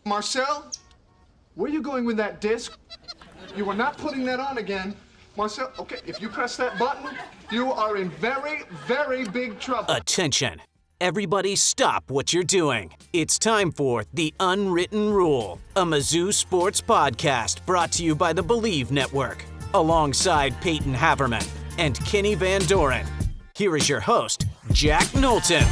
Marcel, where are you going with that disc? You are not putting that on again. Marcel, okay, if you press that button, you are in very, very big trouble. Attention. Everybody stop what you're doing. It's time for The Unwritten Rule, a Mizzou sports podcast brought to you by the Believe Network, alongside Payton Haverman and Kenny Van Doren. Here is your host, Jack Knowlton.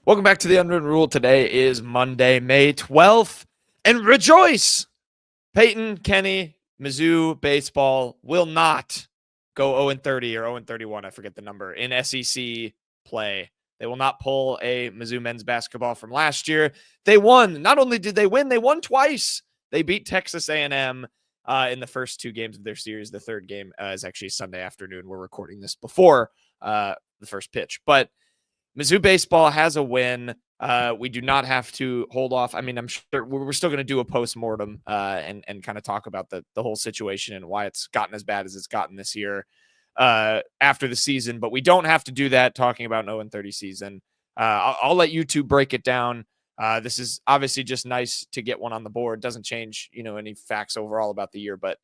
Welcome back to The Unwritten Rule. Today is Monday, May 12th, and rejoice! Payton, Kenny, Mizzou baseball will not go 0-30 or 0-31, I forget the number, in SEC play. They will not pull a Mizzou men's basketball from last year. They won. Not only did they win, they won twice. They beat Texas A&M in the first two games of their series. The third game is actually Sunday afternoon. We're recording this before the first pitch, but Mizzou baseball has a win. We do not have to hold off. I mean, I'm sure we're still going to do a postmortem and kind of talk about the whole situation and why it's gotten as bad as it's gotten this year after the season. But we don't have to do that talking about an 0-30 season. I'll let you two break it down. This is obviously just nice to get one on the board. Doesn't change, any facts overall about the year. But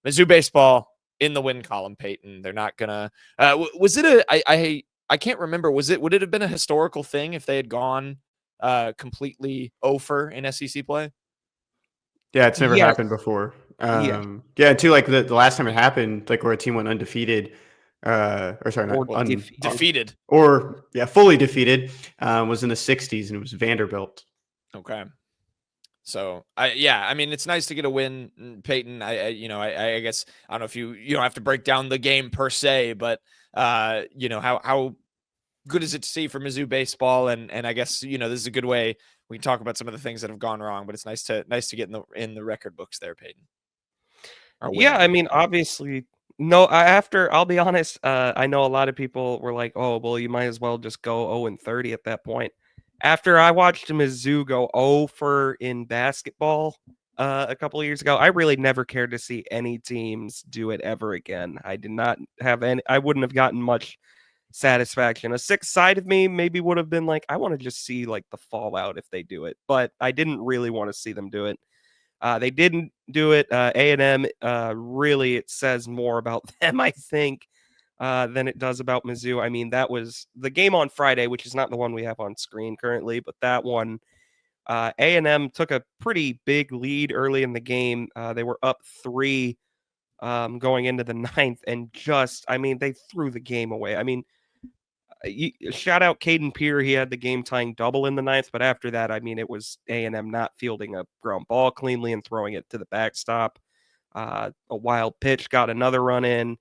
Mizzou baseball in the win column, Payton. They're not going to was it I can't remember. Would it have been a historical thing if they had gone completely over in SEC play? Yeah, it's never happened before. And too, like the last time it happened, like where a team went undefeated, defeated, or fully defeated, was in the '60s, and it was Vanderbilt. Okay. So I mean, it's nice to get a win, Payton. I guess I don't know if you don't have to break down the game per se, but how good is it to see for Mizzou baseball? And I guess, this is a good way we can talk about some of the things that have gone wrong, but it's nice to get in the record books there, Payton. Yeah, I mean, obviously, no, I'll be honest, I know a lot of people were like, oh, well, you might as well just go 0-30 at that point. After I watched Mizzou go 0 in basketball a couple of years ago, I really never cared to see any teams do it ever again. I did not have I wouldn't have gotten much satisfaction. A sixth side of me maybe would have been like, I want to just see like the fallout if they do it, but I didn't really want to see them do it. They didn't do it. A&M, really, it says more about them, I think, than it does about Mizzou. I mean, that was the game on Friday, which is not the one we have on screen currently, but that one, A&M took a pretty big lead early in the game. They were up 3 going into the 9th, and they threw the game away. I mean, shout out Caden Peer. He had the game-tying double in the 9th, but after that, I mean, it was A&M not fielding a ground ball cleanly and throwing it to the backstop. A wild pitch got another run in.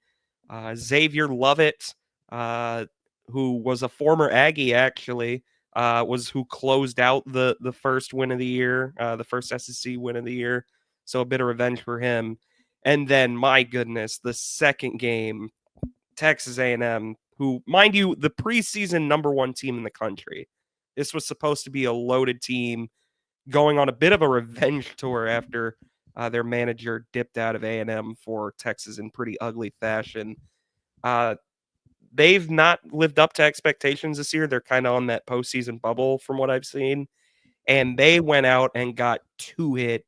Xavier Lovett, who was a former Aggie, actually, was who closed out the first win of the year, the first SEC win of the year. So a bit of revenge for him. And then, my goodness, the second game, Texas A&M, who, mind you, the preseason #1 team in the country. This was supposed to be a loaded team going on a bit of a revenge tour after their manager dipped out of A&M for Texas in pretty ugly fashion. They've not lived up to expectations this year. They're kind of on that postseason bubble from what I've seen. And they went out and got 2-hit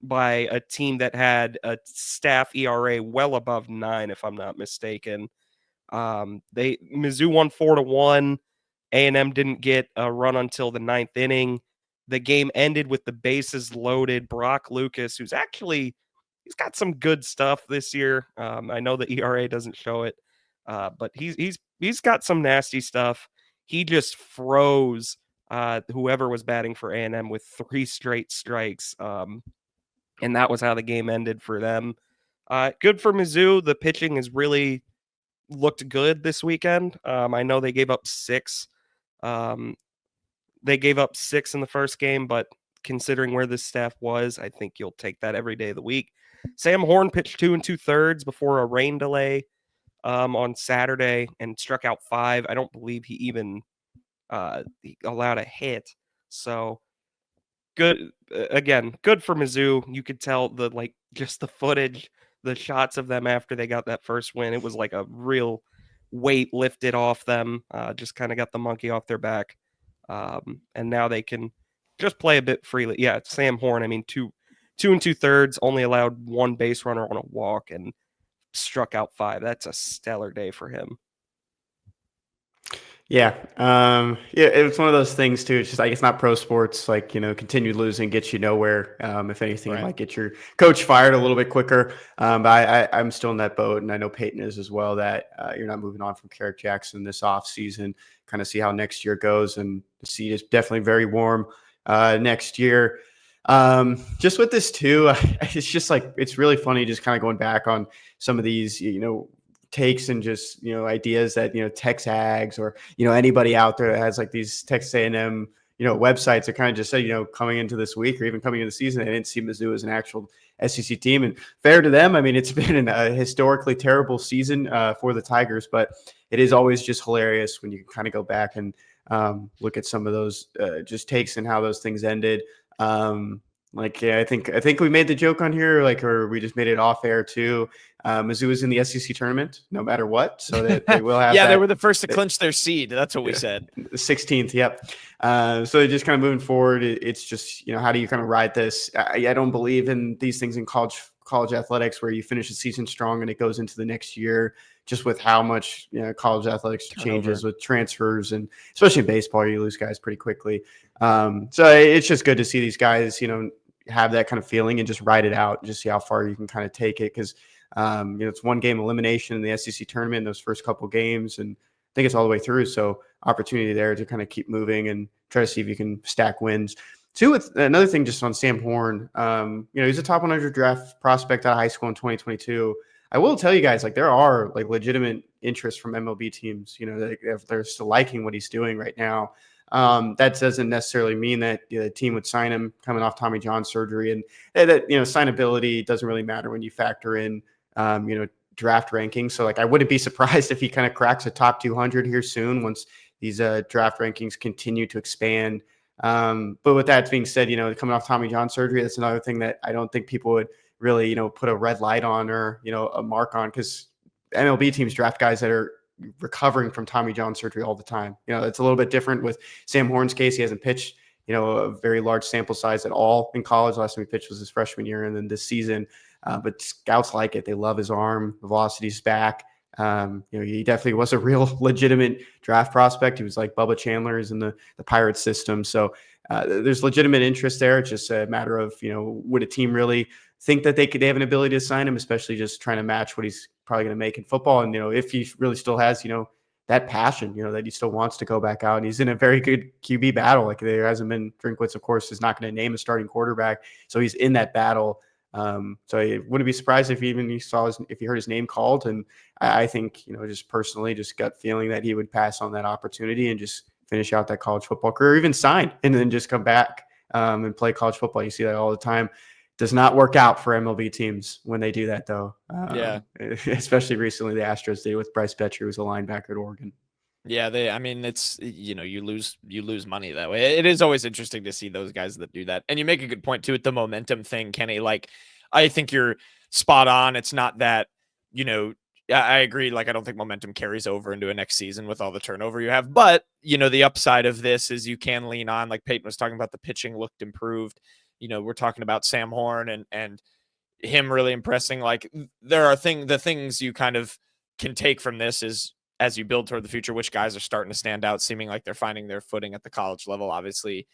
by a team that had a staff ERA well above 9, if I'm not mistaken. Mizzou won 4-1. A&M didn't get a run until the 9th inning. The game ended with the bases loaded. Brock Lucas, he's got some good stuff this year. I know the ERA doesn't show it, but he's got some nasty stuff. He just froze whoever was batting for A&M with 3 straight strikes. And that was how the game ended for them. Good for Mizzou. The pitching has really looked good this weekend. I know they gave up 6. They gave up 6 in the first game, but considering where this staff was, I think you'll take that every day of the week. Sam Horn pitched 2 2/3 before a rain delay on Saturday and struck out 5. I don't believe he even he allowed a hit. So good. Again, good for Mizzou. You could tell just the footage the shots of them after they got that first win, it was like a real weight lifted off them, just kind of got the monkey off their back. And now they can just play a bit freely. Yeah, Sam Horn, I mean, two and 2/3, only allowed one base runner on a walk and struck out 5. That's a stellar day for him. Yeah. Yeah, it was one of those things too. It's just, I guess, not pro sports, like, continued losing gets you nowhere. If anything, Right. it might get your coach fired a little bit quicker. But I'm still in that boat, and I know Payton is as well, that you're not moving on from Carrick Jackson this offseason. Kind of see how next year goes, and the seat is definitely very warm next year. Just with this too, it's just like, it's really funny just kind of going back on some of these, takes and just, ideas that, Tex Ags or, anybody out there that has like these Texas A&M, websites that kind of just say, coming into this week or even coming into the season, they didn't see Mizzou as an actual SEC team. And fair to them, I mean, it's been a historically terrible season for the Tigers, but it is always just hilarious when you kind of go back and look at some of those just takes and how those things ended. I think we made the joke on here, or we just made it off air too. Mizzou is in the SEC tournament no matter what, so they will have. Yeah, they were the first to clinch their seed. That's what we said. The 16th, yep. So just kind of moving forward, it's just, how do you kind of ride this? I don't believe in these things in college athletics where you finish the season strong and it goes into the next year, just with how much college athletics changes with transfers, and especially in baseball, you lose guys pretty quickly. So it's just good to see these guys, have that kind of feeling and just ride it out and just see how far you can kind of take it. Because, it's one game elimination in the SEC tournament in those first couple games, and I think it's all the way through. So opportunity there to kind of keep moving and try to see if you can stack wins. Two, with another thing just on Sam Horn, he's a top 100 draft prospect out of high school in 2022. I will tell you guys, there are legitimate interest from MLB teams, if they're still liking what he's doing right now. That doesn't necessarily mean that the team would sign him coming off Tommy John surgery, and that, signability doesn't really matter when you factor in, draft rankings. So I wouldn't be surprised if he kind of cracks a top 200 here soon once these draft rankings continue to expand. But with that being said, coming off Tommy John surgery, that's another thing that I don't think people would really, put a red light on or, a mark on, because MLB teams draft guys that are recovering from Tommy John surgery all the time. It's a little bit different with Sam Horn's case. He hasn't pitched, a very large sample size at all in college. Last time he pitched was his freshman year, and then this season. But scouts like it. They love his arm. The velocity's back. He definitely was a real legitimate draft prospect. He was like Bubba Chandler is in the Pirates system. So there's legitimate interest there. It's just a matter of, would a team really think that they have an ability to sign him, especially just trying to match what he's probably going to make in football. And, if he really still has, that passion, that he still wants to go back out. And he's in a very good QB battle. There hasn't been, Drinkwitz, of course, is not going to name a starting quarterback. So he's in that battle. So I wouldn't be surprised if if he heard his name called. And I think, just personally, just gut feeling that he would pass on that opportunity and just finish out that college football career, even sign and then just come back and play college football. You see that all the time. Does not work out for MLB teams when they do that, though. Especially recently, the Astros did with Bryce Betcher, who's a linebacker at Oregon. Yeah, it's, you lose money that way. It is always interesting to see those guys that do that. And you make a good point too with the momentum thing, Kenny. I think you're spot on. It's not that, I agree. I don't think momentum carries over into a next season with all the turnover you have. But, the upside of this is you can lean on, like Payton was talking about, the pitching looked improved. We're talking about Sam Horn and him really impressing. There are the things you kind of can take from this is, as you build toward the future, which guys are starting to stand out, seeming like they're finding their footing at the college level. Obviously,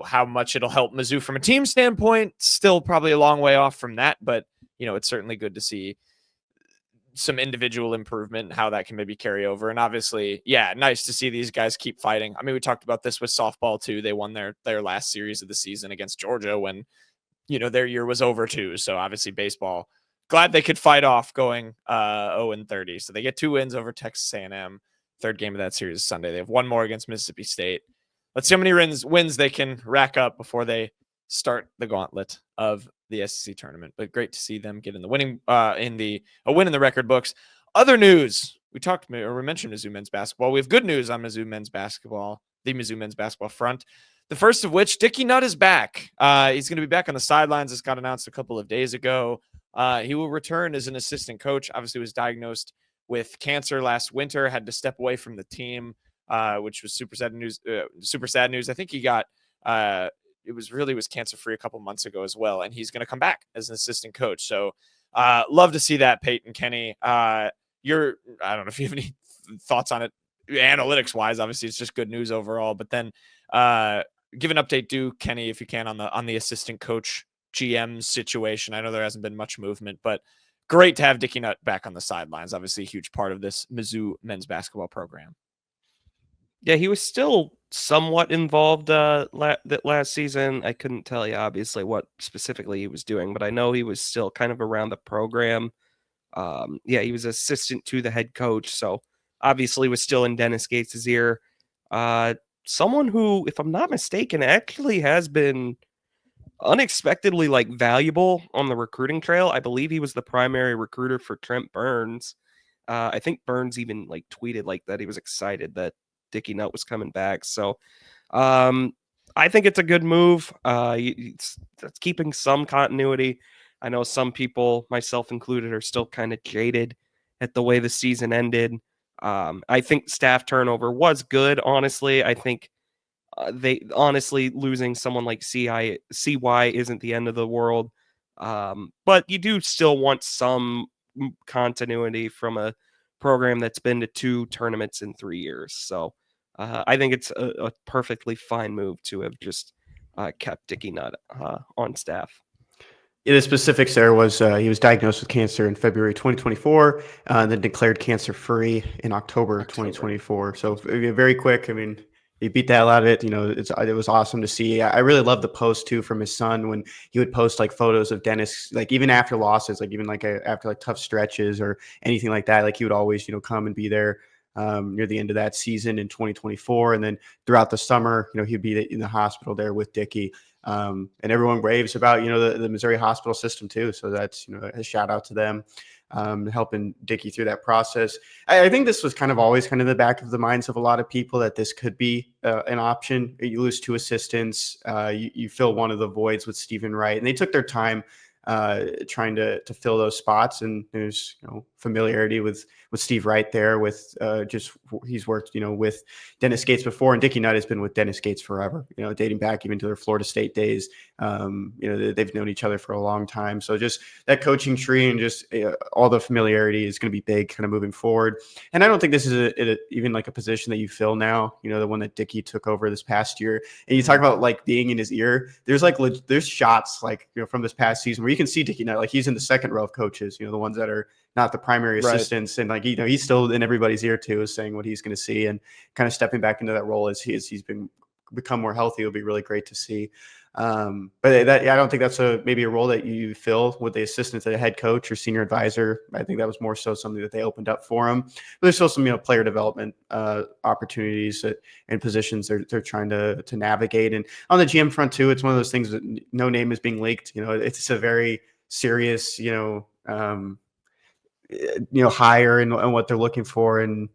how much it'll help Mizzou from a team standpoint, still probably a long way off from that, but it's certainly good to see some individual improvement and how that can maybe carry over. And obviously, yeah, nice to see these guys keep fighting. I mean, we talked about this with softball too. They won their last series of the season against Georgia when, their year was over too. So obviously baseball, glad they could fight off going 0-30. So they get 2 wins over Texas A&M. Third game of that series is Sunday. They have one more against Mississippi State. Let's see how many wins they can rack up before they start the gauntlet of the SEC tournament. But great to see them get in the winning a win in the record books. Other news, we mentioned Mizzou men's basketball. We have good news on Mizzou men's basketball, the Mizzou men's basketball front. The first of which, Dickey Nutt is back. He's going to be back on the sidelines. This got announced a couple of days ago. He will return as an assistant coach. Obviously was diagnosed with cancer last winter, had to step away from the team, which was super sad news. I think he got, was cancer-free a couple months ago as well. And he's going to come back as an assistant coach. So love to see that, Payton, Kenny. I don't know if you have any thoughts on it analytics wise. Obviously it's just good news overall, but then give an update, Kenny, if you can, on the assistant coach GM situation. I know there hasn't been much movement, but great to have Dickey Nutt back on the sidelines. Obviously a huge part of this Mizzou men's basketball program. Yeah, he was still somewhat involved last season. I couldn't tell you obviously what specifically he was doing, but I know he was still kind of around the program. He was assistant to the head coach, so obviously was still in Dennis Gates' ear. Someone who, if I'm not mistaken, actually has been unexpectedly valuable on the recruiting trail. I believe he was the primary recruiter for Trent Burns. I think Burns even tweeted that he was excited that Dickey Nutt was coming back. So I think it's a good move. It's keeping some continuity. I know some people, myself included, are still kind of jaded at the way the season ended. I think staff turnover was good, honestly. I think losing someone like CY isn't the end of the world. But you do still want some continuity from a program that's been to 2 tournaments in 3 years. So I think it's a perfectly fine move to have just kept Dickey Nutt on staff. Yeah, the specifics there was he was diagnosed with cancer in February 2024, and then declared cancer-free in October 2024. So very quick. I mean, he beat the hell out of it. It was awesome to see. I really love the post too from his son when he would post photos of Dennis, even after losses, after tough stretches or anything like that. He would always, come and be there near the end of that season in 2024. And then throughout the summer, he'd be in the hospital there with Dickey. And everyone raves about, the Missouri hospital system too. So that's, a shout out to them, helping Dickey through that process. I think this was always in the back of the minds of a lot of people that this could be an option. You lose 2 assistants, you fill one of the voids with Stephen Wright, and they took their time trying to fill those spots. And there's familiarity with Steve Wright there with he's worked with Dennis Gates before, and Dickey Nutt has been with Dennis Gates forever, dating back even to their Florida State days. They've known each other for a long time, so just that coaching tree and just all the familiarity is going to be big moving forward. And I don't think this is even a position that you fill now, the one that Dickey took over this past year. And you talk about being in his ear, there's shots from this past season where you can see Dickey Nutt, he's in the second row of coaches, the ones that are not the primary assistants. Right. And he's still in everybody's ear too, is saying what he's going to see, and kind of stepping back into that role as he's become more healthy. It'll be really great to see. But I don't think that's maybe a role that you fill with the assistant to the head coach or senior advisor. I think that was more so something that they opened up for him. But there's still some player development opportunities and positions they're trying to navigate. And on the GM front too, it's one of those things that no name is being leaked. It's a very serious hire and what they're looking for. And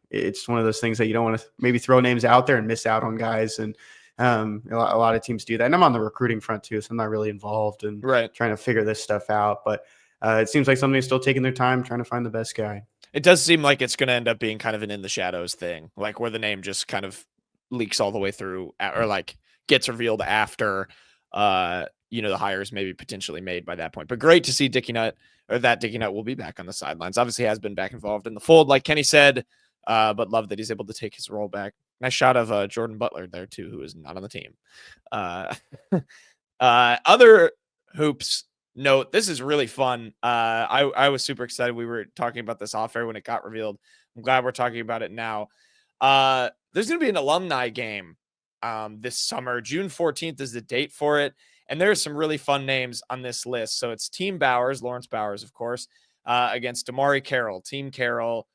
it's one of those things that you don't want to maybe throw names out there and miss out on guys. And a lot of teams do that. And I'm on the recruiting front too, so I'm not really involved in trying to figure this stuff out. But it seems like somebody's still taking their time trying to find the best guy. It does seem like it's going to end up being kind of an in the shadows thing, where the name just kind of leaks all the way through, or gets revealed after the hires maybe potentially made by that point. But great to see Dickey Nutt will be back on the sidelines. Obviously has been back involved in the fold, like Kenny said, but love that he's able to take his role back. Nice shot of Jordan Butler there too, who is not on the team. Other hoops note, this is really fun. I was super excited. We were talking about this off air when it got revealed. I'm glad we're talking about it now. There's going to be an alumni game this summer. June 14th is the date for it. And there's some really fun names on this list. So it's Team Bowers, Lawrence Bowers, of course, against Damari Carroll, Team Carroll.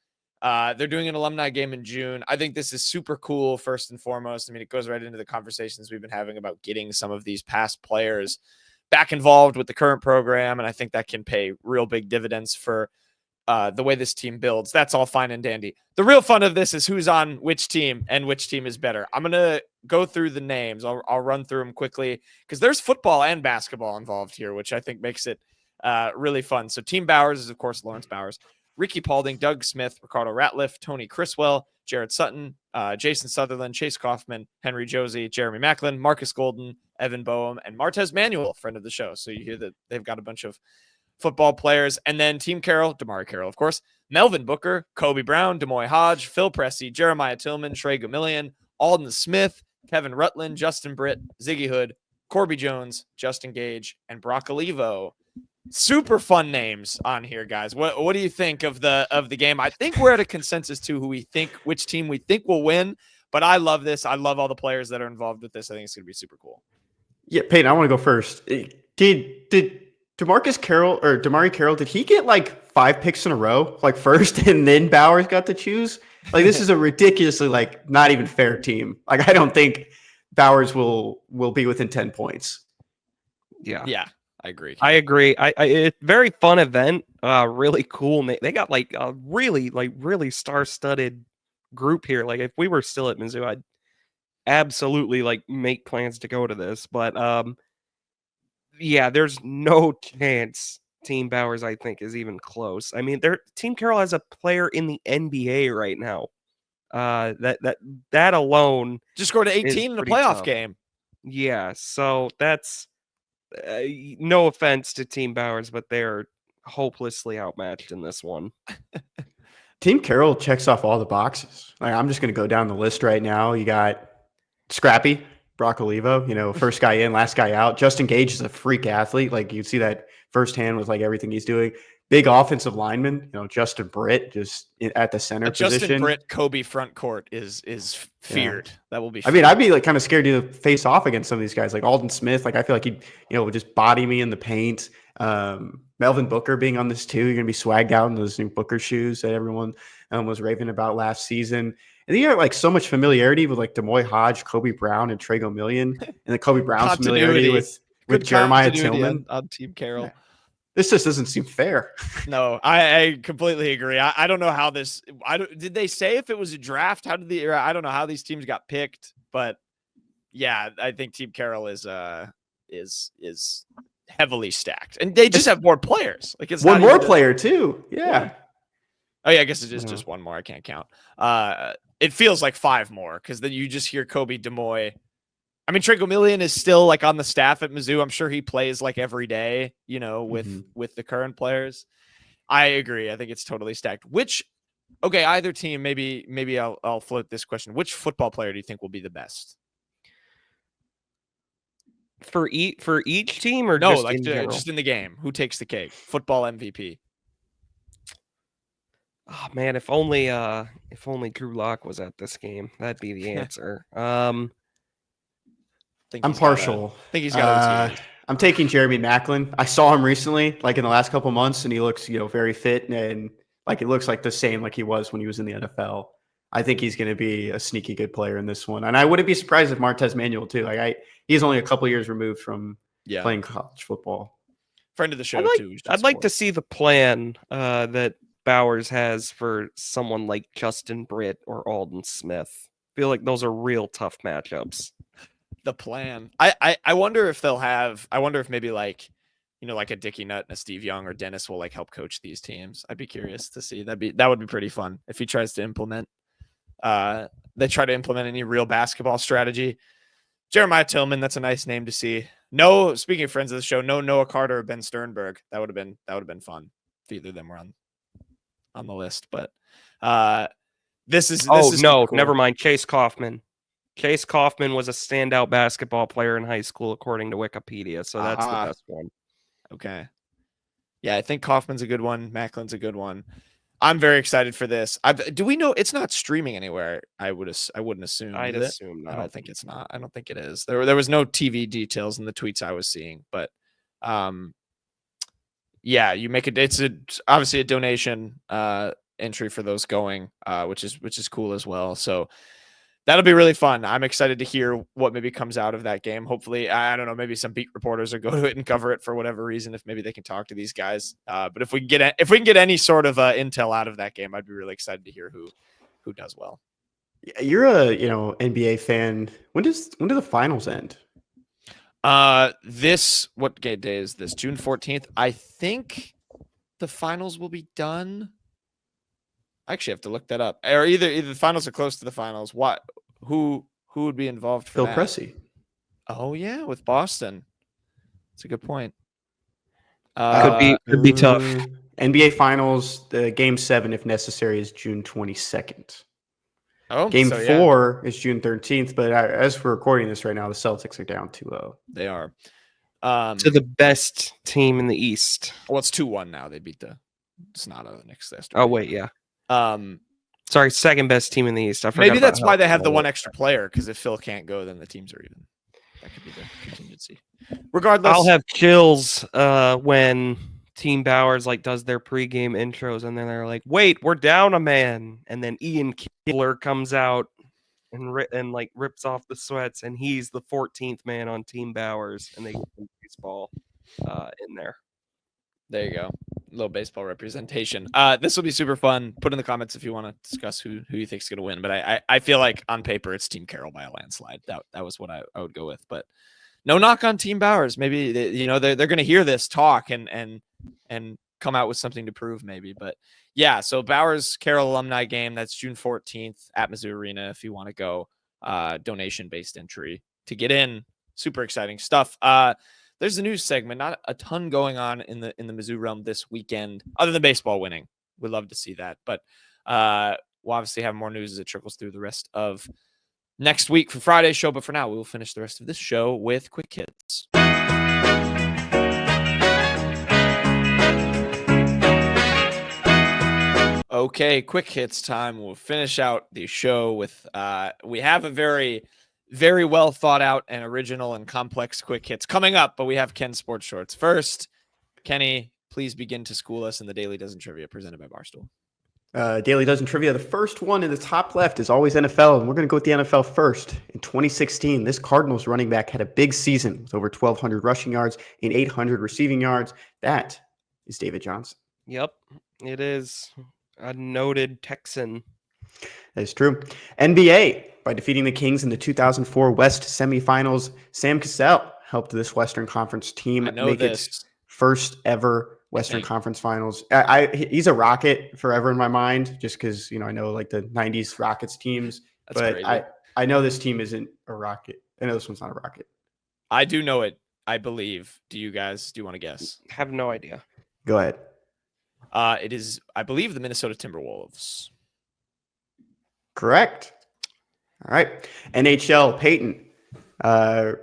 They're doing an alumni game in June. I think this is super cool, first and foremost. I mean, it goes right into the conversations we've been having about getting some of these past players back involved with the current program. And I think that can pay real big dividends for the way this team builds. That's all fine and dandy. The real fun of this is who's on which team and which team is better. I'm going to go through the names. I'll run through them quickly because there's football and basketball involved here, which I think makes it Really fun. So Team Bowers is, of course, Lawrence Bowers, Ricky Paulding, Doug Smith, Ricardo Ratliff, Tony Criswell, Jared Sutton, Jason Sutherland, Chase Kaufman, Henry Josie, Jeremy Macklin, Marcus Golden, Evan Boehm, and Martez Manuel, friend of the show. So you hear that they've got a bunch of football players. And then Team Carroll, Damari Carroll, of course, Melvin Booker, Kobe Brown, Demoy Hodge, Phil Pressey, Jeremiah Tillman, Trey Gamillion, Alden Smith, Kevin Rutland, Justin Britt, Ziggy Hood, Corby Jones, Justin Gage, and Brock Olivo. Super fun names on here, guys. What do you think of the game? I think we're at a consensus too which team we think will win. But I love this. I love all the players that are involved with this. I think it's gonna be super cool. Yeah, Payton, I want to go first. Did Damari Carroll, did he get like 5 picks in a row, like first, and then Bowers got to choose? Like, this is a ridiculously, like, not even fair team. Like, I don't think Bowers will be within 10 points. Yeah, I agree. It's very fun event. Really cool. They got like a really star-studded group here. Like, if we were still at Mizzou, I'd absolutely like make plans to go to this. But yeah, there's no chance Team Bowers, I think, is even close. I mean, Team Carroll has a player in the NBA right now. That alone just scored 18 in a playoff game. Yeah, so that's no offense to Team Bowers, but they're hopelessly outmatched in this one. Team Carroll checks off all the boxes. Like, I'm just going to go down the list right now. You got Scrappy, Brock Olivo, first guy in, last guy out. Justin Gage is a freak athlete. Like, you see that firsthand with like everything he's doing. Big offensive lineman, Justin Britt just at the center position. Justin Britt, Kobe front court is feared. Yeah. That will be feared. I mean, I'd be like kind of scared to face off against some of these guys, like Alden Smith. Like, I feel like he'd, would just body me in the paint. Melvin Booker being on this too. You're going to be swagged out in those new Booker shoes that everyone was raving about last season. And then you got like so much familiarity with like Demoy Hodge, Kobe Brown, and Trey Gamillion, and the Kobe Brown's familiarity with Jeremiah Tillman on Team Carroll. Yeah. This just doesn't seem fair. No, I completely agree. I don't know how this. Did they say if it was a draft? I don't know how these teams got picked, but yeah, I think Team Carroll is heavily stacked, and they just have more players. Like, it's one more player too. Yeah. Oh yeah, I guess it is just one more. I can't count. It feels like 5 more because then you just hear Kobe Demoy. I mean, Trey Gamillion is still like on the staff at Mizzou. I'm sure he plays like every day, with the current players. I agree. I think it's totally stacked. Either team, maybe I'll float this question. Which football player do you think will be the best? For each team, or no, just like in general? Just in the game? Who takes the cake? Football MVP. Oh man, if only Drew Lock was at this game, that'd be the answer. I'm partial. I think he's got I'm taking Jeremy Macklin. I saw him recently, like in the last couple months, and he looks, very fit, and like it looks like the same like he was when he was in the NFL. I think he's going to be a sneaky good player in this one, and I wouldn't be surprised if Martez Manuel too. Like he's only a couple years removed from playing college football. Friend of the show too. I'd like to see the plan that Bowers has for someone like Justin Britt or Alden Smith. I feel like those are real tough matchups. The plan. I wonder if they'll have. I wonder if maybe like a Dickey Nutt and a Steve Young or Dennis will like help coach these teams. I'd be curious to see. That would be pretty fun if he tries to implement. They try to implement any real basketball strategy. Jeremiah Tillman, that's a nice name to see. No, speaking of friends of the show, no Noah Carter or Ben Sternberg. That would have been fun if either of them were on the list. But this is no, cool. Never mind. Chase Kaufman. Chase Kaufman was a standout basketball player in high school, according to Wikipedia. So that's the best one. Okay. Yeah, I think Kaufman's a good one. Macklin's a good one. I'm very excited for this. Do we know it's not streaming anywhere? I wouldn't assume. I'd assume not. I don't think it's not. I don't think it is. There was no TV details in the tweets I was seeing, but yeah, you make it's obviously a donation entry for those going, which is cool as well. So that'll be really fun. I'm excited to hear what maybe comes out of that game. Hopefully, I don't know, maybe some beat reporters will go to it and cover it for whatever reason, if maybe they can talk to these guys. But if we can get any sort of intel out of that game, I'd be really excited to hear who does well. You're a NBA fan. When do the finals end? What day is this? June 14th. I think the finals will be done. I actually have to look that up. Or either the finals are close to the finals. Who would be involved for Phil that? Pressey. Oh yeah, with Boston. That's a good point. Could be tough. NBA Finals, the Game 7, if necessary, is June 22nd. Oh, Game so, 4 is June 13th, but as we're recording this right now, the Celtics are down 2-0. They are. To the best team in the East. Well, it's 2-1 now. They beat it's not a Knicks yesterday. Oh wait, yeah. Sorry, second best team in the East. I forgot. Maybe that's why they have the one extra player, because if Phil can't go, then the teams are even. That could be the contingency. Regardless, I'll have chills when Team Bowers does their pregame intros, and then they're like, "Wait, we're down a man," and then Ian Killer comes out and rips off the sweats, and he's the 14th man on Team Bowers, and they get baseball in there. There you go. A little baseball representation. This will be super fun. Put in the comments if you want to discuss who you think is going to win. But I feel like on paper it's Team Carroll by a landslide. That was what I would go with. But no knock on Team Bowers. Maybe they're going to hear this talk and come out with something to prove maybe. But yeah, so Bowers Carroll alumni game. That's June 14th at Mizzou Arena. If you want to go, donation based entry to get in. Super exciting stuff. There's a news segment, not a ton going on in the Mizzou realm this weekend, other than baseball winning. We'd love to see that. But we'll obviously have more news as it trickles through the rest of next week for Friday's show. But for now, we will finish the rest of this show with quick hits. Okay, quick hits time. We'll finish out the show with we have a very well thought out and original and complex quick hits coming up, but we have Ken's Sports Shorts. First, Kenny, please begin to school us in the Daily Dozen Trivia presented by Barstool. Daily Dozen Trivia. The first one in the top left is always NFL, and we're going to go with the NFL first. In 2016, this Cardinals running back had a big season with over 1,200 rushing yards and 800 receiving yards. That is David Johnson. Yep, it is a noted Texan. That is true. NBA. By defeating the Kings in the 2004 West semifinals, Sam Cassell helped this Western Conference team make its first ever Western Conference Finals. He's a Rocket forever in my mind, just because I know the 90s Rockets teams. That's but crazy. I know this team isn't a Rocket. I know this one's not a Rocket. I do know it, I believe. Do you want to guess? I have no idea. Go ahead. It is, I believe, the Minnesota Timberwolves. Correct. All right. NHL, Payton.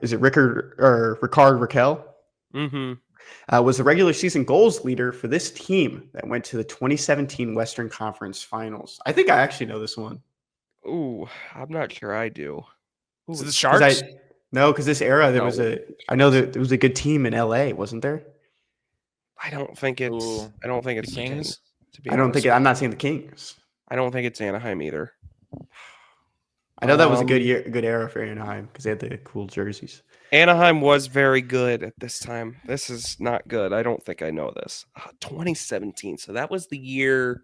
Is it Ricard Raquel? Mm-hmm. Was the regular season goals leader for this team that went to the 2017 Western Conference Finals. I think I actually know this one. Ooh, I'm not sure I do. Is it the Sharks? No, because this era I know that there was a good team in LA, wasn't there? I don't think it's the Kings. I'm not saying the Kings. I don't think it's Anaheim either. I know that was a good era for Anaheim because they had the cool jerseys. Anaheim was very good at this time. This is not good. I don't think I know this. 2017. So that was the year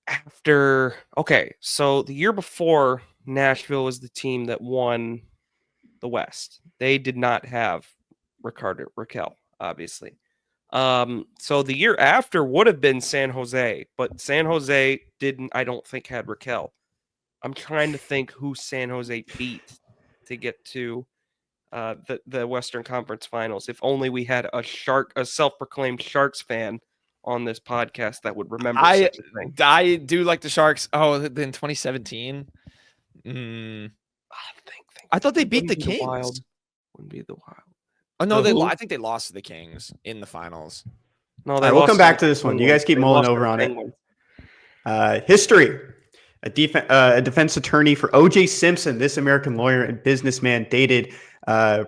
after. Okay, so the year before, Nashville was the team that won the West. They did not have Raquel, obviously. So the year after would have been San Jose, but San Jose I don't think had Raquel. I'm trying to think who San Jose beat to get to the Western Conference Finals. If only we had a self-proclaimed Sharks fan on this podcast that would remember such a thing. I do like the Sharks. Oh, in 2017. I thought they beat the Kings. Wouldn't be the Wild. Oh no, I think they lost to the Kings in the finals. No, we'll come back to this one. You guys keep mulling over on it. History. A defense attorney for O.J. Simpson, this American lawyer and businessman, dated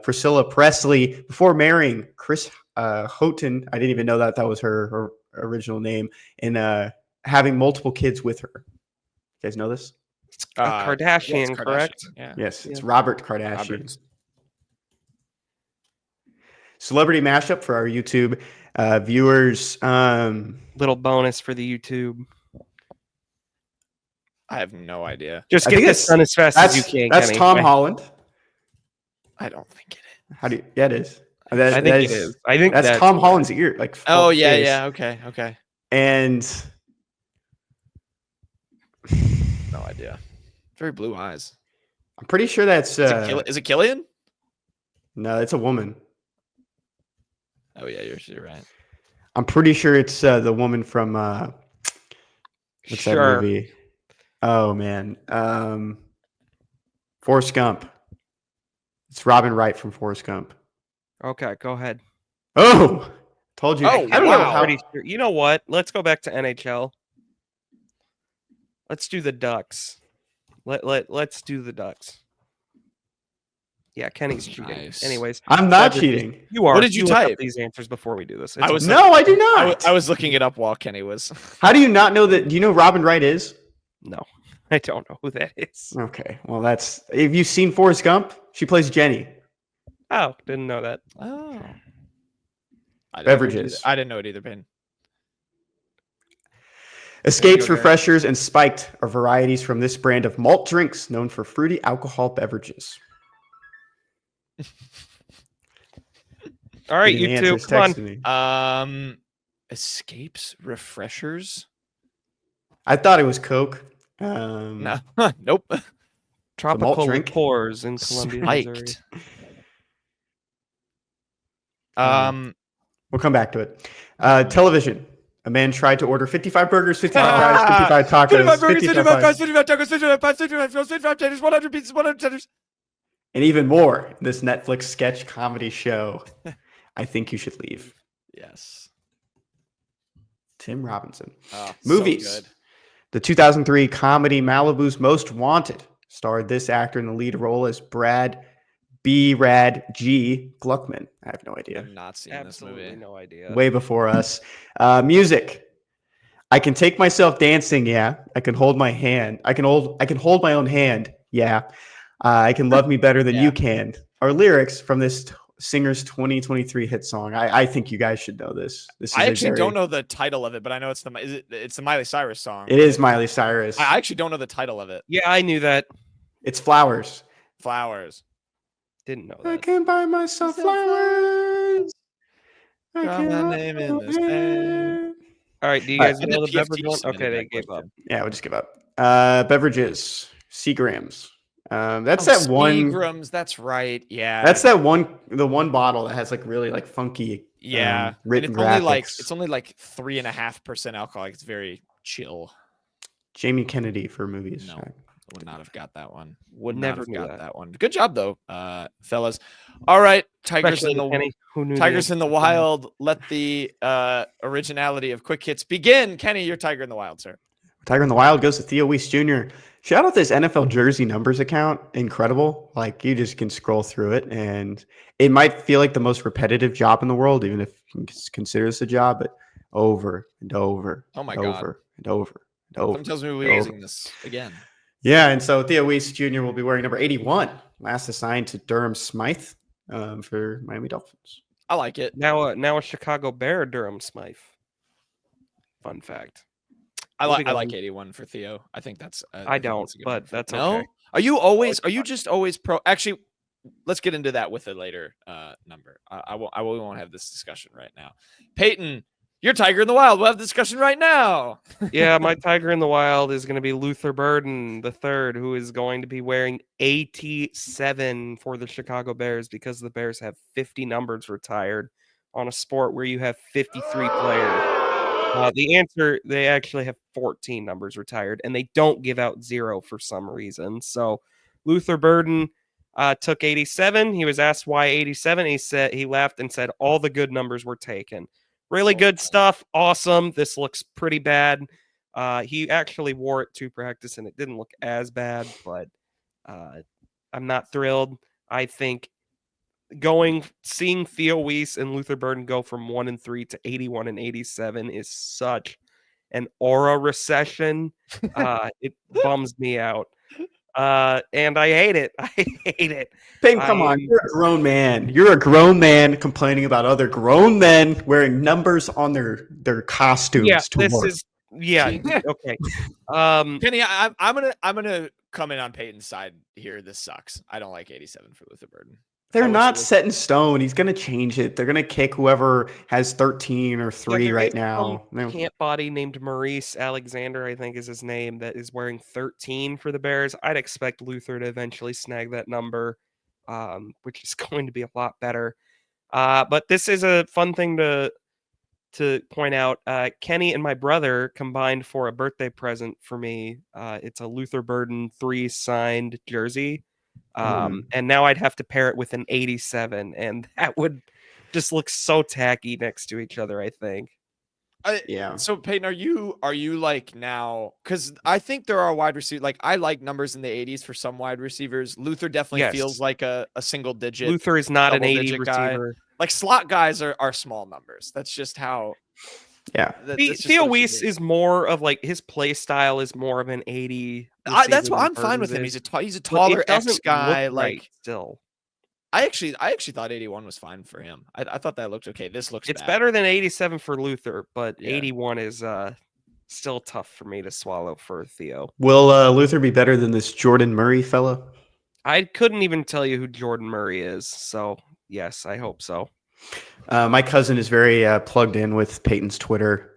Priscilla Presley before marrying Chris Houghton. I didn't even know that was her original name, and having multiple kids with her. You guys know this? Kardashian, correct? Yeah. Yes, it's Robert Kardashian. Celebrity mashup for our YouTube viewers. Little bonus for the YouTube. I have no idea. Just get this done as fast as you can. That's Kenny. Tom Holland. I don't think it is. How do you? Yeah, it is. I think it is. I think that's Tom Holland's ear. Like, Oh full yeah, face. yeah. Okay. And No idea. Very blue eyes. I'm pretty sure that's. Is it Killian? No, it's a woman. Oh yeah, you're right. I'm pretty sure it's the woman from what's that movie? Oh man, Forrest Gump. It's Robin Wright from Forrest Gump. Okay, go ahead. Oh, told you. Oh, I don't know how. Pretty sure. You know what? Let's go back to NHL. Let's do the Ducks. Let's do the Ducks. Yeah, Kenny's cheating. Nice. Anyways, I'm not cheating. You are. What did you look up type? these answers before we do this. I was No, I do not. I was looking it up while Kenny was. How do you not know that? Do you know who Robin Wright is? No, I don't know who that is. Okay, well that's. Have you seen Forrest Gump? She plays Jenny. Oh, didn't know that. Oh. Beverages. I didn't know it either, Ben. Escapes, There you go, refreshers, and spiked are varieties from this brand of malt drinks known for fruity alcohol beverages. All right, Need you an two, answer, come on. text me. Escapes, refreshers. I thought it was Coke. No, nope. Tropical drink? liqueurs in Columbia, Missouri. Spiked. We'll come back to it. Television. A man tried to order 55 burgers, 55 fries, 55 tacos, 55 burgers, 55 fries, fries, 55 tacos, 55 pies, 55 fills, 55 tenders, 100 pizzas, 100 tenders. and even more in this Netflix sketch comedy show. I think you should leave. Yes. Tim Robinson. Oh, Movies. So good. The 2003 comedy Malibu's Most Wanted starred this actor in the lead role as Brad B. Rad G. Gluckman. I have no idea. I've not seen Absolutely this movie. no idea. Way before us. Music. I can take myself dancing. Yeah. I can hold my hand. I can hold my own hand. Yeah. I can love me better than Yeah. you can. Our lyrics from this singer's 2023 hit song. I think you guys should know this. This is I actually don't know the title of it, but I know it's the Miley Cyrus song. It is Miley Cyrus. I actually don't know the title of it. Yeah, I knew that. It's Flowers. Flowers. Didn't know I that. can buy myself flowers. I Draw can my hold name in my this pen. hand. All right, do you All guys right, know I the bet beverage PFT one? submitted Okay, they that gave up. question. Yeah, we'll just give up. Beverages, Seagrams. That's Oh, that one. Seagrams, that's right. Yeah. That's that one. The one bottle that has like really like funky. yeah. And written it's only like graphics. it's only like 3.5% alcohol. Like, it's very chill. Jamie Kennedy for movies. No. Would not have got that one. Would Not never have knew got that. that one. Good job though, fellas. All right, Tigers Especially in the Kenny, who knew Tigers in the answer. Wild. Let the originality of quick hits begin. Kenny, you're Tiger in the Wild, sir. Tiger in the Wild goes to Theo Weiss Jr. Shout out this NFL jersey numbers account. Incredible. Like, you just can scroll through it and it might feel like the most repetitive job in the world, even if you consider this a job, but over and over. Oh my and God. over and over and over. Someone tells me we're using this again. Yeah, and so Theo Weiss Jr. will be wearing number 81, last assigned to Durham Smythe for Miami Dolphins. I like it. Now a Chicago Bear, Durham Smythe. Fun fact. I Moving like on. 81 for Theo. I think that's. I don't, but that's no. okay. Are you just always pro? Actually, let's get into that with a later number. I won't have this discussion right now. Payton, you're Tiger in the Wild. We'll have the discussion right now. Yeah, my Tiger in the Wild is going to be Luther Burden III, who is going to be wearing 87 for the Chicago Bears because the Bears have 50 numbers retired on a sport where you have 53 players. The answer, they actually have 14 numbers retired, and they don't give out 0 for some reason. So Luther Burden took 87. He was asked why 87. He laughed and said all the good numbers were taken. Really good stuff. Awesome. This looks pretty bad. He actually wore it to practice, and it didn't look as bad, but I'm not thrilled. I think seeing Theo Weiss and Luther Burden go from 1-3 to 81 and 87 is such an aura recession. It bums me out. And I hate it. I hate it. Payton, come on. You're a grown man. You're a grown man complaining about other grown men wearing numbers on their costumes. Yeah, to this work. is okay. Kenny, I'm gonna come in on Peyton's side here. This sucks. I don't like 87 for Luther Burden. They're not set in stone. He's going to change it. They're going to kick whoever has 13 or 3 right now. Camp body named Maurice Alexander, I think is his name, that is wearing 13 for the Bears. I'd expect Luther to eventually snag that number, which is going to be a lot better. But this is a fun thing to point out. Kenny and my brother combined for a birthday present for me. It's a Luther Burden 3 signed jersey. And now I'd have to pair it with an 87, and that would just look so tacky next to each other, I think. Yeah. So Payton, are you like now? Because I think there are wide receivers. Like I like numbers in the 80s for some wide receivers. Luther definitely feels like a single digit. Luther is not an 80 receiver. Guy. Like slot guys are small numbers. That's just how. Yeah. Theo Weiss is more of like his play style is more of an 80. That's what I'm fine with him. He's a taller X guy. Like still. I actually thought 81 was fine for him. I thought that looked okay. This looks it's bad. Better than 87 for Luther, but 81 is still tough for me to swallow for Theo. Will Luther be better than this Jordan Murray fella? I couldn't even tell you who Jordan Murray is, so yes, I hope so. My cousin is very plugged in with Peyton's Twitter,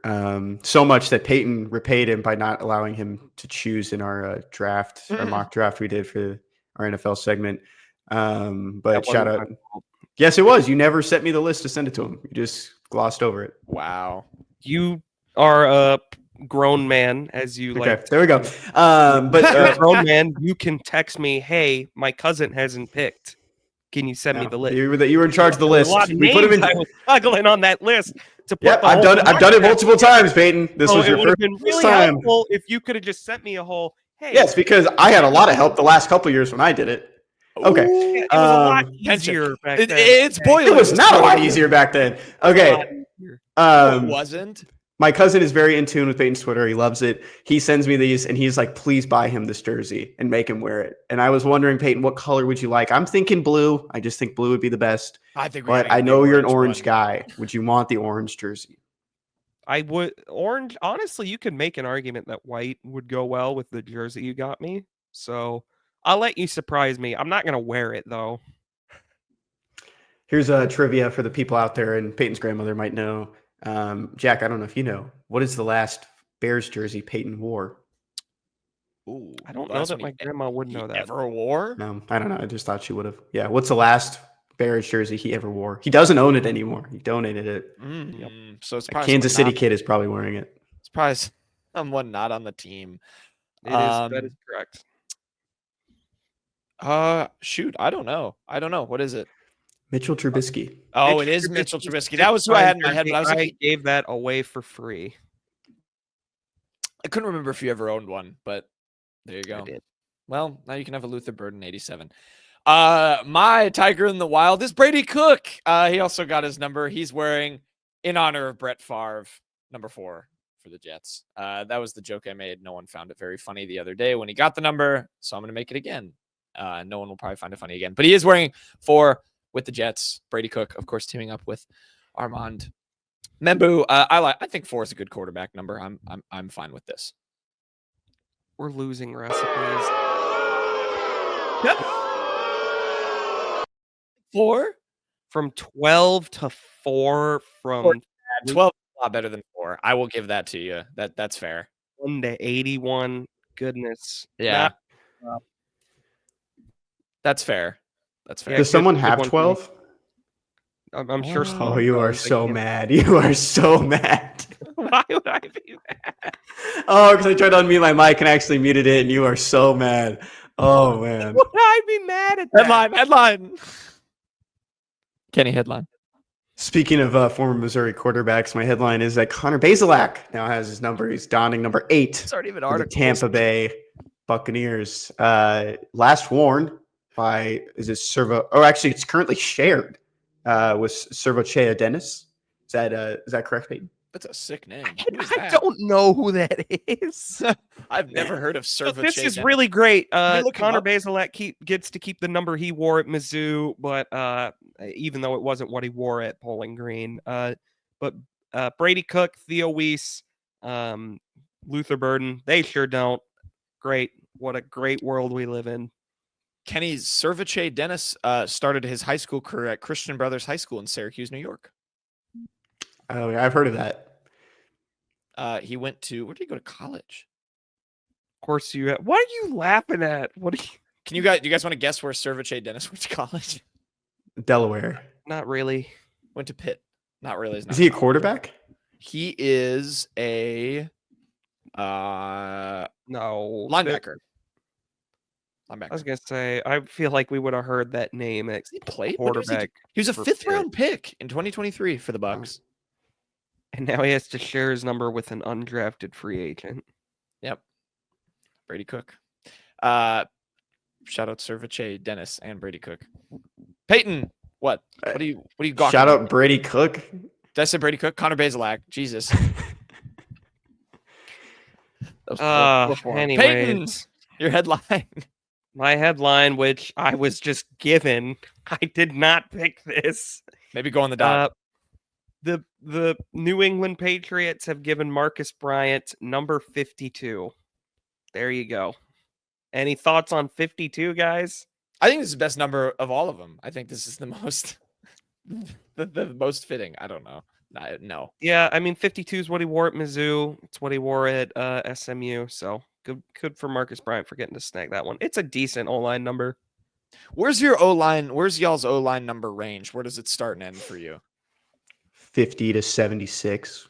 so much that Peyton repaid him by not allowing him to choose in our draft, our mock draft we did for our NFL segment. But shout out. Yes, it was. You never sent me the list to send it to him. You just glossed over it. Wow. You are a grown man, as you like. Okay, there we go. But a grown man, you can text me, hey, my cousin hasn't picked. Can you send me the list? You were in charge of the list. We put him in. I was struggling on that list to put. Yep, I've done it multiple times, Peyton. This was your first been really time. Helpful if you could have just sent me a whole. Hey. Yes, because I had a lot of help the last couple of years when I did it. Okay, it was a lot easier back then. It's boiling. It was not a lot easier back then. Okay, it wasn't. My cousin is very in tune with Peyton's Twitter. He loves it. He sends me these, and he's like, please buy him this jersey and make him wear it. And I was wondering, Peyton, what color would you like? I'm thinking blue. I just think blue would be the best. But I know you're an orange guy. Would you want the orange jersey? I would. Orange, honestly, you could make an argument that white would go well with the jersey you got me. So I'll let you surprise me. I'm not going to wear it, though. Here's a trivia for the people out there, and Peyton's grandmother might know. Jack, I don't know if you know. What is the last Bears jersey Peyton wore? Ooh, I don't know that my grandma would know that. Ever wore? No, I don't know. I just thought she would have. Yeah. What's the last Bears jersey he ever wore? He doesn't own it anymore. He donated it. Yep. So it's a Kansas City kid is probably wearing it. It's probably someone not on the team. That is correct. Shoot, I don't know. What is it? Mitchell Trubisky. Oh, it is Mitchell Trubisky. That was who I had in my head. But I gave that away for free. I couldn't remember if you ever owned one, but there you go. I did. Well, now you can have a Luther Burden 87. My Tiger in the Wild is Brady Cook. He also got his number. He's wearing, in honor of Brett Favre, number 4 for the Jets. That was the joke I made. No one found it very funny the other day when he got the number, so I'm going to make it again. No one will probably find it funny again. But he is wearing 4 with the Jets. Brady Cook, of course, teaming up with Armand Membu. I think 4 is a good quarterback number. I'm fine with this. We're losing recipes. Yep. 4 from 12 to 4 from 12 is a lot better than 4. I will give that to you. That's fair. 1 to 81. Goodness. Yeah. That's fair. That's fair. Does someone have 12? I'm sure. Oh, you are so mad. You are so mad. Why would I be mad? Oh, because I tried to unmute my mic and actually muted it, and you are so mad. Oh, man. Would I be mad at that? Headline. Kenny, headline. Speaking of former Missouri quarterbacks, my headline is that Connor Bazelak now has his number. He's donning number 8. It's already been the Tampa Bay Buccaneers. Last worn by, is it Servo? Oh, actually, it's currently shared with Servochea Dennis. Is that correct, Peyton? That's a sick name. I don't know who that is. I've never heard of Servochea. This is really great. Connor Bazelak gets to keep the number he wore at Mizzou, but even though it wasn't what he wore at Bowling Green. But Brady Cook, Theo Weiss, Luther Burden, they sure don't. Great. What a great world we live in. Kenny's Cerviche Dennis started his high school career at Christian Brothers High School in Syracuse, New York. Oh, yeah, I've heard of that. He went to, where did he go to college? Of course you. What are you laughing at? What? Do you guys want to guess where Cerviche Dennis went to college? Delaware. Not really. Went to Pitt. Not really. Is he a quarterback? He is a no linebacker. I was gonna say, I feel like we would have heard that name at he played quarterback. He was a 5th round pick in 2023 for the Bucks. And now he has to share his number with an undrafted free agent. Yep. Brady Cook. Shout out Cerviche Dennis and Brady Cook. Payton, what? What do you gawking Shout at? out Brady Cook. Did I say Brady Cook? Connor Bazelak. Jesus. Anyways, Payton, your headline. My headline, which I was just given, I did not pick this. Maybe go on the dot. The New England Patriots have given Marcus Bryant number 52. There you go. Any thoughts on 52, guys? I think this is the best number of all of them. I think this is the most the most fitting. I don't know. No. Yeah, I mean 52 is what he wore at Mizzou. It's what he wore at SMU. So good for Marcus Bryant for getting to snag that one. It's a decent O-line number. Where's your O-line? Where's y'all's O-line number range? Where does it start and end for you? 50 to 76.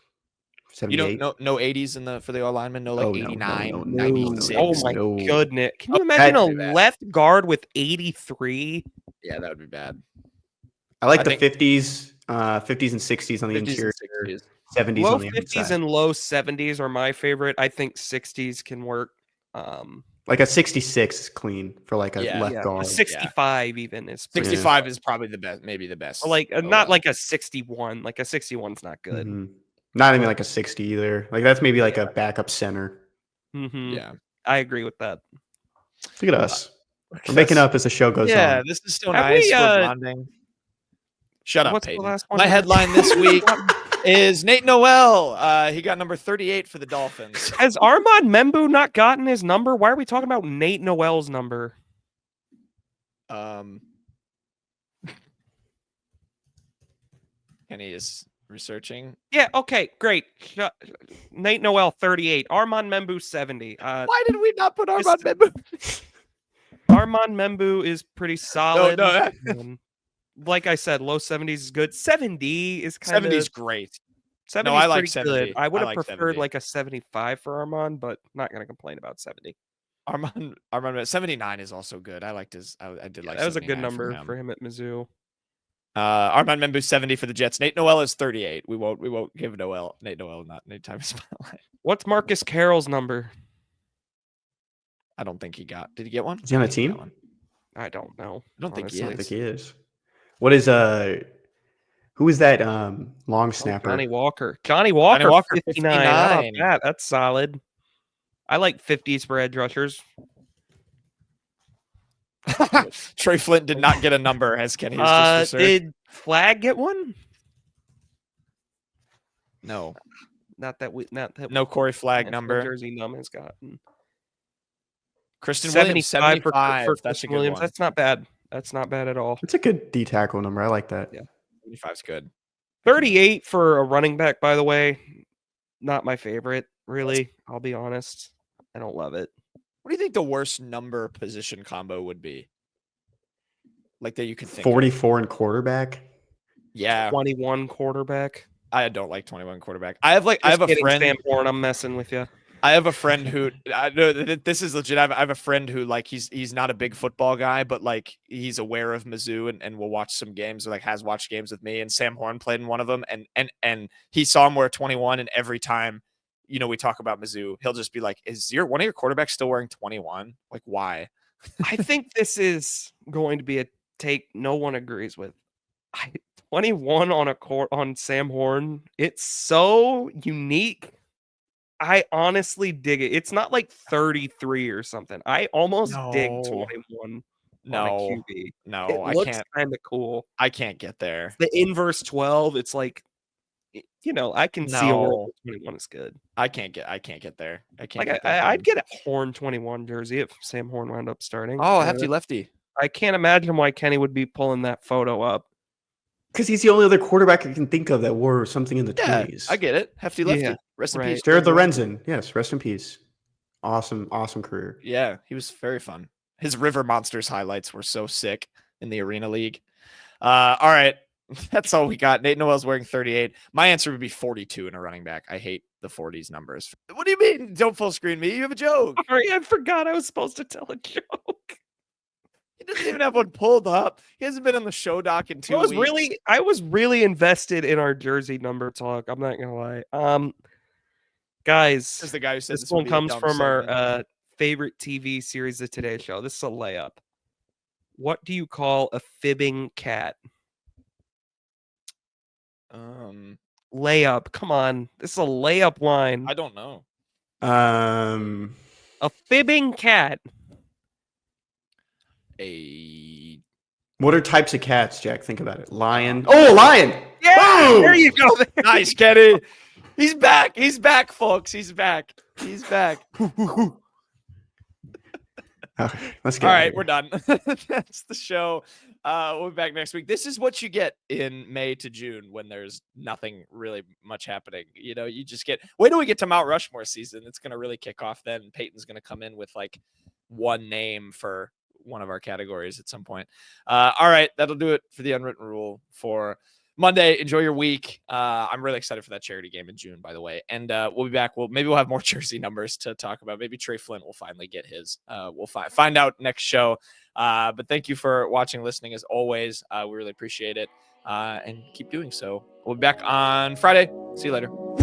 78. You don't no 80s for the O-lineman? No, like 89, 96. Oh my goodness. Can you imagine a left guard with 83? Yeah, that would be bad. I like the 50s, 50s and 60s on the interior. 70s low on the 50s outside. and low 70s are my favorite. I think 60s can work. Like a 66 is clean for like a left guard. A 65 even is 65 is probably the best, maybe the best. Or like not like a 61. Like a 61's not good. Mm-hmm. Not even like a 60 either. Like that's maybe like a backup center. Mm-hmm. Yeah, I agree with that. Look at us. We're making up as the show goes on. Yeah, this is so nice. We're bonding. Shut up, Payton. My headline this week is Nate Noel. He got number 38 for the Dolphins. Has Armand Membu not gotten his number? Why are we talking about Nate Noel's number? Kenny is researching. Yeah, okay, great. Nate Noel, 38. Armand Membu, 70. Why did we not put Armand Membu? Armand Membu is pretty solid. No. Like I said, low 70s is good. 70 is kind of... 70 is great. 70 I is like pretty 70. good. I would have like preferred 70. like a 75 for Armand, but not going to complain about 70. Armand 79 is also good. I liked his. I did like that was a good 79 number for him at Mizzou. Armand Membu 70 for the Jets. Nate Noel is 38. We won't give Nate Noel not any time to spotlight. What's Marcus Carroll's number? I don't think he got. Did he get one? Is he on a team? I don't know. I don't think he is. I don't think he is. What is who is that long snapper? Johnny Walker. Johnny Walker 59. How about that? That's solid. I like 50s for edge rushers. Trey Flint did not get a number, as Kenny has just researched. Did Flag get one? No. No Corey Flag number. Jersey Numb has gotten. Christian Williams 75 for that's a good Williams. one. That's not bad. That's not bad at all. It's a good D tackle number. I like that. Yeah. 75 is good. 38 for a running back, by the way. Not my favorite, really. I'll be honest. I don't love it. What do you think the worst number position combo would be? Like that you could think 44 and quarterback? Yeah. 21 quarterback. I don't like 21 quarterback. I have a friend. Sam Horn, I'm messing with you. I have a friend who I know this is legit. I have a friend who like he's not a big football guy, but like he's aware of Mizzou and will watch some games or like has watched games with me. And Sam Horn played in one of them, and he saw him wear 21. And every time, we talk about Mizzou, he'll just be like, "Is one of your quarterbacks still wearing 21? Like, why?" I think this is going to be a take no one agrees with. 21 on Sam Horn. It's so unique. I honestly dig it. It's not like 33 or something. I almost dig 21 on a QB. No, it looks kind of cool. I can't get there. The inverse 12, it's like, I can see a world where 21 is good. I can't get there. I can't. I'd get a Horn 21 jersey if Sam Horn wound up starting. Oh, hefty lefty. I can't imagine why Kenny would be pulling that photo up. Because he's the only other quarterback I can think of that wore something in the Yeah, 20s. I get it. Hefty lefty. Yeah, Rest in right. peace. Jared Lorenzen. Yes, rest in peace. Awesome career. Yeah, he was very fun. His River Monsters highlights were so sick in the Arena League. All right. That's all we got. Nate Noel's wearing 38. My answer would be 42 in a running back. I hate the 40s numbers. What do you mean? Don't full screen me. You have a joke. Sorry, I forgot I was supposed to tell a joke. He doesn't even have one pulled up. He hasn't been on the show doc in 2 weeks. I was really invested in our jersey number talk. I'm not gonna lie. Guys, This is the guy who said this would one be a comes dumb from segment. our favorite TV series, The Today Show. This is a layup. What do you call a fibbing cat? Layup. Come on. This is a layup line. I don't know. A fibbing cat. What are types of cats, Jack? Think about it. Lion. Oh, a lion. Yeah, Boom! there you go. Nice, Kenny. He's back. He's back, folks. He's back. He's back. Okay, let's get All out of right, here. we're done. That's the show. We'll be back next week. This is what you get in May to June when there's nothing really much happening. You know, you just get, wait till we get to Mount Rushmore season. It's going to really kick off then. Payton's going to come in with like one name for one of our categories at some point. All right, that'll do it for the Unwritten Rule for Monday. Enjoy your week. I'm really excited for that charity game in June, by the way. And we'll be back. Maybe we'll have more jersey numbers to talk about. Maybe Trey Flint will finally get his. We'll find out next show. But thank you for watching, listening as always. We really appreciate it. And keep doing so. We'll be back on Friday. See you later.